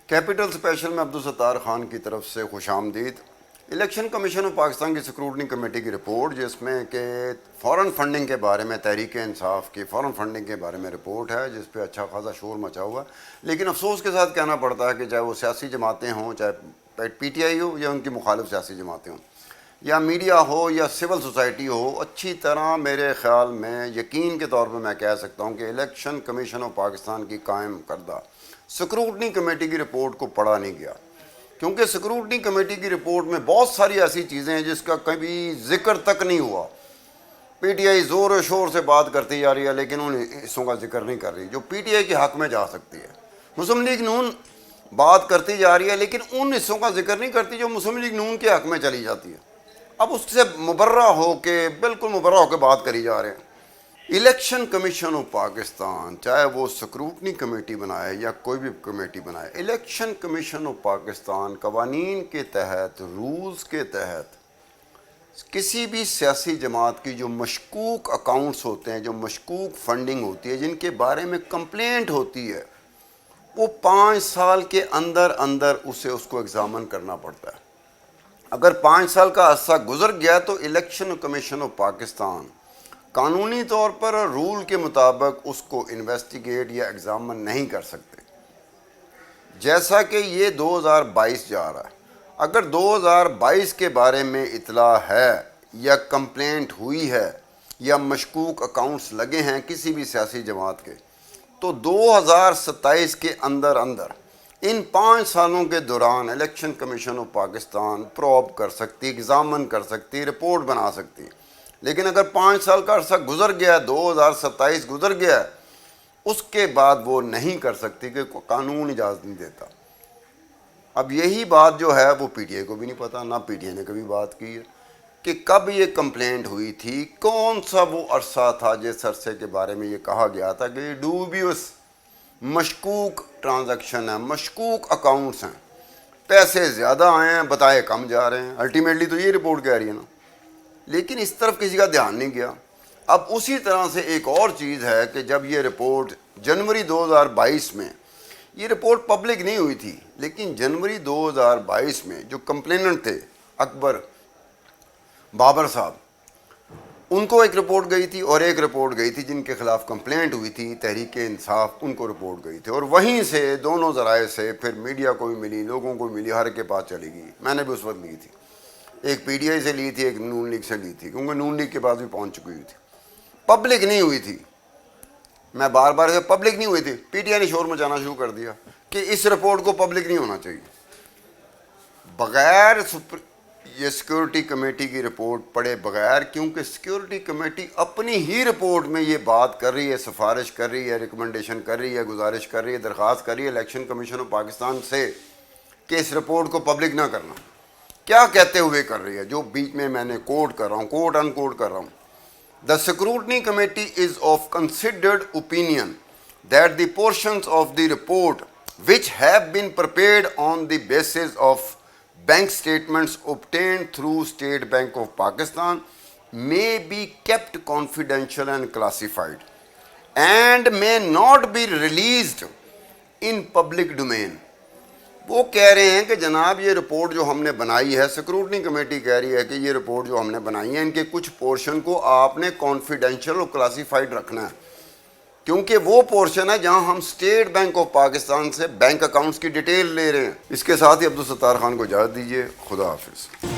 Capital special میں عبدالستار خان کی طرف سے خوش آمدید۔ الیکشن کمیشن آف پاکستان کی سکروٹنی کمیٹی کی رپورٹ، جس میں کہ فورن فنڈنگ کے بارے میں تحریک انصاف کی فورن فنڈنگ کے بارے میں رپورٹ ہے، جس پہ اچھا خاصا شور مچا ہوا ہے۔ لیکن افسوس کے ساتھ کہنا پڑتا ہے کہ چاہے وہ سیاسی جماعتیں ہوں، چاہے پی ٹی آئی ہو یا ان کی مخالف سیاسی جماعتیں ہوں، یا میڈیا ہو یا سول سوسائٹی ہو، اچھی طرح میرے خیال میں یقین کے طور پہ میں کہہ سکتا ہوں کہ الیکشن کمیشن آف پاکستان کی قائم کردہ سکروٹنی کمیٹی کی رپورٹ کو پڑھا نہیں گیا، کیونکہ سکروٹنی کمیٹی کی رپورٹ میں بہت ساری ایسی چیزیں ہیں جس کا کبھی ذکر تک نہیں ہوا۔ پی ٹی آئی زور و شور سے بات کرتی جا رہی ہے لیکن ان حصوں کا ذکر نہیں کر رہی جو پی ٹی آئی کے حق میں جا سکتی ہے۔ مسلم لیگ نون بات کرتی جا رہی ہے لیکن ان حصوں کا ذکر نہیں کرتی جو مسلم لیگ نون کے حق میں چلی جاتی ہے۔ اب اس سے مبرہ ہو کے بالکل مبرہ ہو کے بات کری جا رہے ہیں۔ الیکشن کمیشن آف پاکستان، چاہے وہ سکروٹنی کمیٹی بنائے یا کوئی بھی کمیٹی بنائے، الیکشن کمیشن آف پاکستان قوانین کے تحت، رولز کے تحت کسی بھی سیاسی جماعت کی جو مشکوک اکاؤنٹس ہوتے ہیں، جو مشکوک فنڈنگ ہوتی ہے، جن کے بارے میں کمپلینٹ ہوتی ہے، وہ 5 سال کے اندر اندر اس کو ایگزامن کرنا پڑتا ہے۔ اگر 5 سال کا عرصہ گزر گیا تو الیکشن کمیشن آف پاکستان قانونی طور پر رول کے مطابق اس کو انویسٹیگیٹ یا ایگزامن نہیں کر سکتے، جیسا کہ یہ 2022 جا رہا ہے۔ اگر 2022 کے بارے میں اطلاع ہے یا کمپلینٹ ہوئی ہے یا مشکوک اکاؤنٹس لگے ہیں کسی بھی سیاسی جماعت کے، تو 2027 کے اندر اندر ان 5 سالوں کے دوران election commission of Pakistan probe کر سکتی، ایگزامن کر سکتی، رپورٹ بنا سکتی۔ لیکن اگر 5 سال کا عرصہ گزر گیا، 2027 گزر گیا، اس کے بعد وہ نہیں کر سکتی کہ قانون اجازت نہیں دیتا۔ اب یہی بات جو ہے وہ پی ٹی آئی کو بھی نہیں پتا، نہ پی ٹی آئی نے کبھی بات کی ہے کہ کب یہ کمپلینٹ ہوئی تھی، کون سا وہ عرصہ تھا جس عرصے کے بارے میں یہ کہا گیا تھا کہ یہ ڈوبیوس مشکوک ٹرانزیکشن ہے، مشکوک اکاؤنٹس ہیں، پیسے زیادہ آئے ہیں بتائے کم جا رہے ہیں۔ الٹیمیٹلی تو یہ رپورٹ کہہ رہی ہے نا، لیکن اس طرف کسی کا دھیان نہیں گیا۔ اب اسی طرح سے ایک اور چیز ہے کہ جب یہ رپورٹ جنوری 2022 میں، یہ رپورٹ پبلک نہیں ہوئی تھی، لیکن جنوری 2022 میں جو کمپلیننٹ تھے اکبر بابر صاحب، ان کو ایک رپورٹ گئی تھی اور ایک رپورٹ گئی تھی جن کے خلاف کمپلینٹ ہوئی تھی تحریک انصاف، ان کو رپورٹ گئی تھی، اور وہیں سے دونوں ذرائع سے پھر میڈیا کو بھی ملی، لوگوں کو بھی ملی، ہر کے پاس چلی گئی۔ میں نے بھی اس وقت لی تھی، ایک پی ڈی آئی سے لی تھی، ایک نون لیگ سے لی تھی، کیونکہ نون لیگ کے پاس بھی پہنچ چکی ہوئی تھی، پبلک نہیں ہوئی تھی۔ میں بار بار سے پبلک نہیں ہوئی تھی، پی ٹی آئی نے شور مچانا شروع کر دیا کہ اس رپورٹ کو پبلک نہیں ہونا چاہیے۔ بغیر یہ سیکورٹی کمیٹی کی رپورٹ پڑھے بغیر، کیونکہ سیکورٹی کمیٹی اپنی ہی رپورٹ میں یہ بات کر رہی ہے، سفارش کر رہی ہے، ریکمنڈیشن کر رہی ہے، گزارش کر رہی ہے، درخواست کر رہی ہے الیکشن کمیشن آف پاکستان سے کہ اس رپورٹ کو پبلک نہ کرنا۔ کیا کہتے ہوئے کر رہی ہے، جو بیچ میں نے کوٹ کر رہا ہوں، کوٹ ان کوٹ کر رہا ہوں۔ The scrutiny committee is of considered opinion that the portions of the report which have been prepared on the basis of bank statements obtained through State Bank of Pakistan may be kept confidential and classified and may not be released in public domain۔ وہ کہہ رہے ہیں کہ جناب یہ report جو ہم نے بنائی ہے، سکروٹنی کمیٹی کہہ رہی ہے کہ یہ رپورٹ جو ہم نے بنائی ہے، ان کے کچھ پورشن کو آپ نے کانفیڈینشیل اور کلاسیفائڈ رکھنا ہے، کیونکہ وہ پورشن ہے جہاں ہم اسٹیٹ بینک آف پاکستان سے بینک اکاؤنٹس کی ڈیٹیل لے رہے ہیں۔ اس کے ساتھ ہی عبدالستار خان کو اجازت دیجیے، خدا حافظ۔